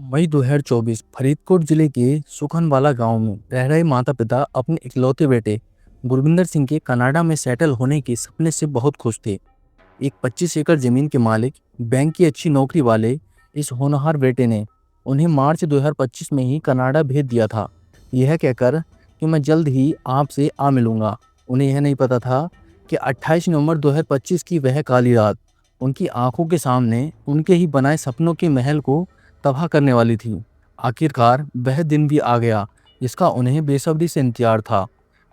मई 2024 फरीदकोट जिले के सुखनवाला गांव में रह रहे माता पिता अपने इकलौते बेटे गुरविंदर सिंह के कनाडा में सेटल होने के सपने से बहुत खुश थे। एक 25 एकड़ जमीन के मालिक, बैंक की अच्छी नौकरी वाले इस होनहार बेटे ने उन्हें मार्च 2025 में ही कनाडा भेज दिया था, यह कहकर कि मैं जल्द ही आपसे आ मिलूंगा। उन्हें यह नहीं पता था कि 28 नवंबर 2025 की वह काली रात उनकी आंखों के सामने उनके ही बनाए सपनों के महल को तबाह करने वाली थी। आखिरकार वह दिन भी आ गया जिसका उन्हें बेसब्री से इंतजार था,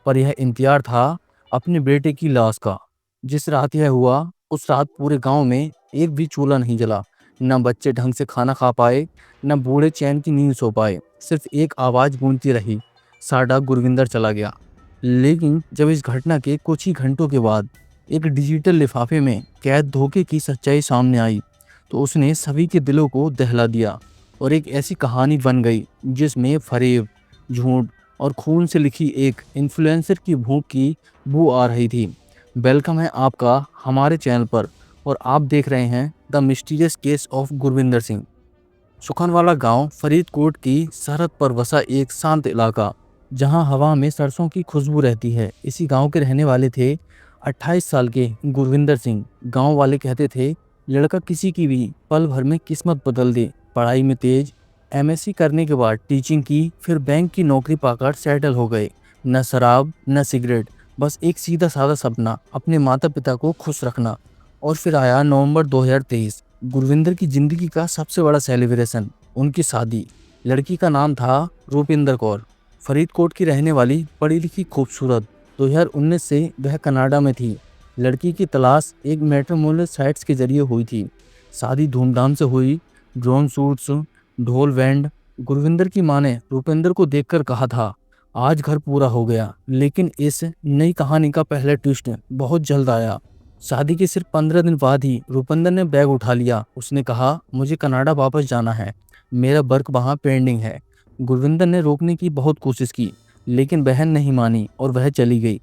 पर यह इंतजार था अपने बेटे की लाश का। जिस रात यह हुआ, उस रात पूरे गांव में एक भी चूल्हा नहीं जला। न बच्चे ढंग से खाना खा पाए, न बूढ़े चैन की नींद सो पाए। सिर्फ एक आवाज गूंजती रही, साडा गुरविंदर चला गया। लेकिन जब इस घटना के कुछ ही घंटों के बाद एक डिजिटल लिफाफे में कैद धोखे की सच्चाई सामने आई, तो उसने सभी के दिलों को दहला दिया और एक ऐसी कहानी बन गई जिसमें फरेब, झूठ और खून से लिखी एक इन्फ्लुएंसर की भूख की बू आ रही थी। वेलकम है आपका हमारे चैनल पर और आप देख रहे हैं the mysterious case of Gurvinder Singh. Sukhanwala गांव फरीदकोट की सरहद पर बसा एक शांत इलाका, जहां हवा में सरसों की खुशबू रहती है। इसी गांव के रहने वाले थे 28 साल के गुरविंदर सिंह। गांव वाले कहते थे, लड़का किसी की भी पल भर में किस्मत बदल दे। पढ़ाई में तेज, एमएससी करने के बाद टीचिंग की, फिर बैंक की नौकरी पाकर सेटल हो गए। न शराब न सिगरेट, बस एक सीधा साधा सपना, अपने माता पिता को खुश रखना। और फिर आया नवंबर 2023, गुरविंदर की जिंदगी का सबसे बड़ा सेलिब्रेशन, उनकी शादी। लड़की का नाम था रूपिंदर कौर, फरीदकोट की रहने वाली, पढ़ी लिखी, खूबसूरत। 2019 से वह कनाडा में थी। लड़की की तलाश एक मैट्रिमोनियल साइट्स के जरिए हुई थी। शादी धूमधाम से हुई, ड्रोन शूट्स, ढोल बैंड। गुरविंदर की मां ने रूपिंदर को देखकर कहा था, आज घर पूरा हो गया। लेकिन इस नई कहानी का पहला ट्विस्ट बहुत जल्द आया। शादी के सिर्फ 15 दिन बाद ही रूपिंदर ने बैग उठा लिया। उसने कहा, मुझे कनाडा वापस जाना है, मेरा वर्क वहाँ पेंडिंग है। गुरविंदर ने रोकने की बहुत कोशिश की, लेकिन बहन नहीं मानी और वह चली गई।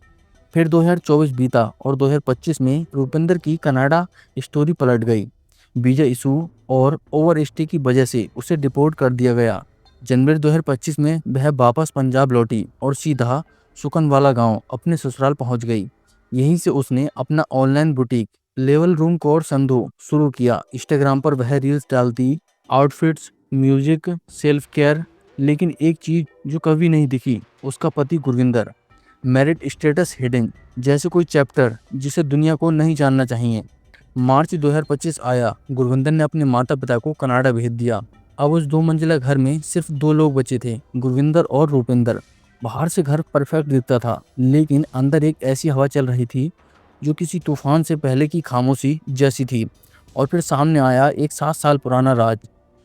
फिर 2024 बीता और 2025 में रूपिंदर की कनाडा स्टोरी पलट गई। वीजा इशू और ओवर स्टे की वजह से उसे डिपोर्ट कर दिया गया। जनवरी 2025 में वह वापस पंजाब लौटी और सीधा सुखनवाला गांव अपने ससुराल पहुंच गई। यहीं से उसने अपना online boutique level room code Sandhu शुरू किया। इंस्टाग्राम पर वह रील्स डालती, आउटफिट्स, म्यूजिक, सेल्फ केयर। लेकिन एक चीज जो कभी नहीं दिखी, उसका पति गुरविंदर। मेरिट स्टेटस हिडन, जैसे कोई चैप्टर जिसे दुनिया को नहीं जानना चाहिए। मार्च 2025 आया, गुरविंदर ने अपने माता पिता को कनाडा भेज दिया। अब उस 2 मंजिला घर में सिर्फ 2 लोग बचे थे, गुरविंदर और रूपिंदर। बाहर से घर परफेक्ट दिखता था, लेकिन अंदर एक ऐसी हवा चल रही थी जो किसी तूफान से पहले की खामोशी जैसी थी। और फिर सामने आया एक 7 साल पुराना राज,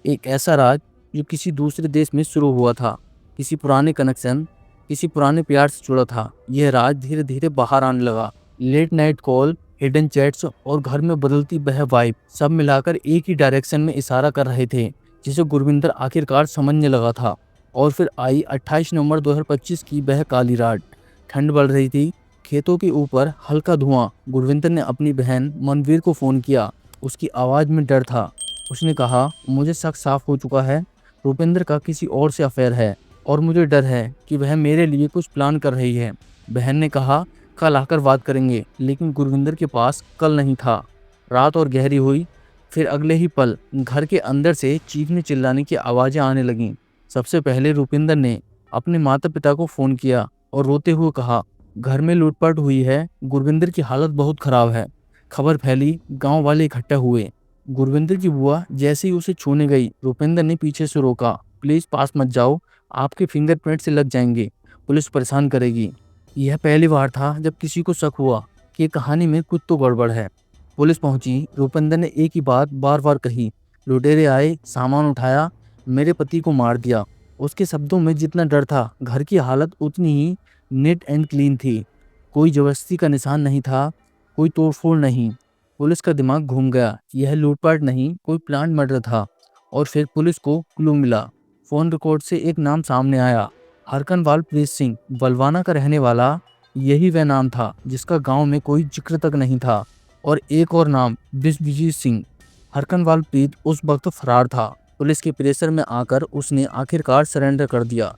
एक ऐसा राज जो किसी दूसरे देश में शुरू हुआ था, किसी पुराने कनेक्शन, किसी पुराने प्यार से जुड़ा था। यह राज धीरे धीरे बाहर आने लगा। Late night call, hidden chats और घर में बदलती वह वाइब, सब मिलाकर एक ही डायरेक्शन में इशारा कर रहे थे, जिसे गुरविंदर आखिरकार समझने लगा था। और फिर आई 28 नवंबर 2025 की वह काली रात। ठंड बढ़ रही थी, खेतों के ऊपर हल्का धुआं। गुरविंदर ने अपनी बहन मनवीर को फ़ोन किया। उसकी आवाज़ में डर था। उसने कहा, मुझे शक साफ हो चुका है, रूपिंदर का किसी और से अफेयर है और मुझे डर है कि वह मेरे लिए कुछ प्लान कर रही है। बहन ने कहा, कल आकर बात करेंगे। लेकिन गुरविंदर के पास कल नहीं था। रात और गहरी हुई। फिर अगले ही पल घर के अंदर से चीखने चिल्लाने की आवाज़ें आने लगीं। सबसे पहले रूपिंदर ने अपने माता पिता को फ़ोन किया और रोते हुए कहा, घर में लूटपाट हुई है, गुरविंदर की हालत बहुत ख़राब है। खबर फैली, गांव वाले इकट्ठा हुए। गुरविंदर की बुआ जैसे ही उसे छूने गई, रूपिंदर ने पीछे से रोका, प्लीज़ पास मत जाओ, आपके फिंगरप्रिंट से लग जाएंगे, पुलिस परेशान करेगी। यह पहली बार था जब किसी को शक हुआ कि ये कहानी में कुछ तो गड़बड़ है। पुलिस पहुंची। रूपिंदर ने एक ही बात बार बार कही, लुटेरे आए, सामान उठाया, मेरे पति को मार दिया। उसके शब्दों में जितना डर था, घर की हालत उतनी ही नीट एंड क्लीन थी। कोई जबरदस्ती का निशान नहीं था, कोई तोड़फोड़ नहीं। पुलिस का दिमाग घूम गया, यह लूटपाट नहीं, कोई प्लान मर्डर था। और फिर पुलिस को क्लू मिला। फोन रिकॉर्ड से एक नाम सामने आया, हरकनवाल प्रीत सिंह, बलवाना का रहने वाला। यही वह नाम था जिसका गांव में कोई जिक्र तक नहीं था। और एक और नाम, बिस्वजीत सिंह। हरकनवाल प्रीत उस वक्त फरार था। पुलिस के प्रेशर में आकर उसने आखिरकार सरेंडर कर दिया।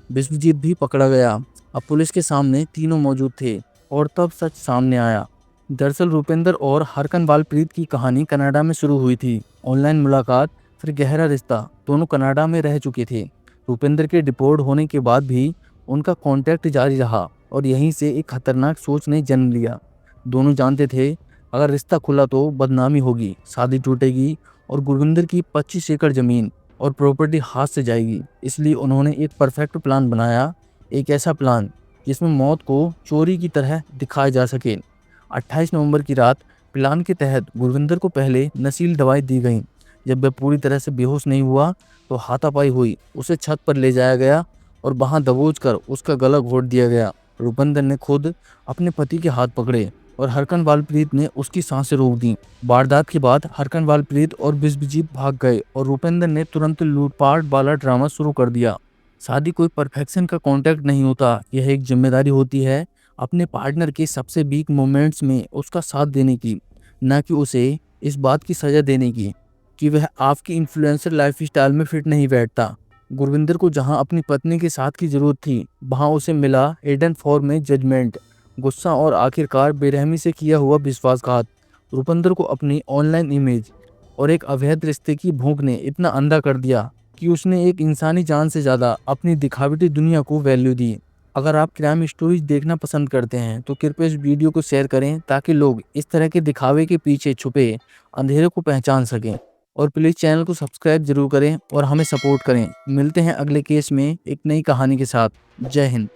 विश्वजीत भी पकड़ा गया। अब पुलिस के सामने तीनों मौजूद थे और तब सच सामने आया। दरअसल रूपेंद्र और हरकनवाल प्रीत की कहानी कनाडा में शुरू हुई थी। ऑनलाइन मुलाकात फिर गहरा रिश्ता, दोनों कनाडा में रह चुके थे। रूपेंद्र के डिपोर्ट होने के बाद भी उनका कांटेक्ट जारी रहा और यहीं से एक खतरनाक सोच ने जन्म लिया। दोनों जानते थे अगर रिश्ता खुला तो बदनामी होगी, शादी टूटेगी और गुरविंदर की 25 एकड़ जमीन और प्रॉपर्टी हाथ से जाएगी। इसलिए उन्होंने एक परफेक्ट प्लान बनाया, एक ऐसा प्लान जिसमें मौत को चोरी की तरह दिखाया जा सके। 28 नवंबर की रात प्लान के तहत गुरविंदर को पहले नशीली दवाई दी गई। जब वह पूरी तरह से बेहोश नहीं हुआ तो हाथापाई हुई, उसे छत पर ले जाया गया और वहां दबोचकर उसका गला घोट दिया गया। रूपेंद्र ने खुद अपने पति के हाथ पकड़े और हरकनवाल प्रीत ने उसकी सांसें रोक दी। वारदात के बाद हरकनवाल प्रीत और विश्वजीत भाग गए और रूपेंद्र ने तुरंत लूटपाट वाला ड्रामा शुरू कर दिया। शादी कोई परफेक्शन का कॉन्ट्रैक्ट नहीं होता, यह एक जिम्मेदारी होती है अपने पार्टनर के सबसे वीक मोमेंट्स में उसका साथ देने की, न कि उसे इस बात की सजा देने की कि वह आपकी इन्फ्लुएंसर लाइफस्टाइल में फिट नहीं बैठता। गुरविंदर को जहां अपनी पत्नी के साथ की जरूरत थी, वहां उसे मिला हिडन फॉर्म में जजमेंट, गुस्सा और आखिरकार बेरहमी से किया हुआ विश्वासघात। रूपेंद्र को अपनी ऑनलाइन इमेज और एक अवैध रिश्ते की भूख ने इतना अंधा कर दिया कि उसने एक इंसानी जान से ज़्यादा अपनी दिखावटी दुनिया को वैल्यू दी। अगर आप क्राइम स्टोरीज देखना पसंद करते हैं तो कृपया इस वीडियो को शेयर करें ताकि लोग इस तरह के दिखावे के पीछे छुपे अंधेरे को पहचान सकें। और प्लीज़ चैनल को सब्सक्राइब जरूर करें और हमें सपोर्ट करें। मिलते हैं अगले केस में एक नई कहानी के साथ। जय हिंद।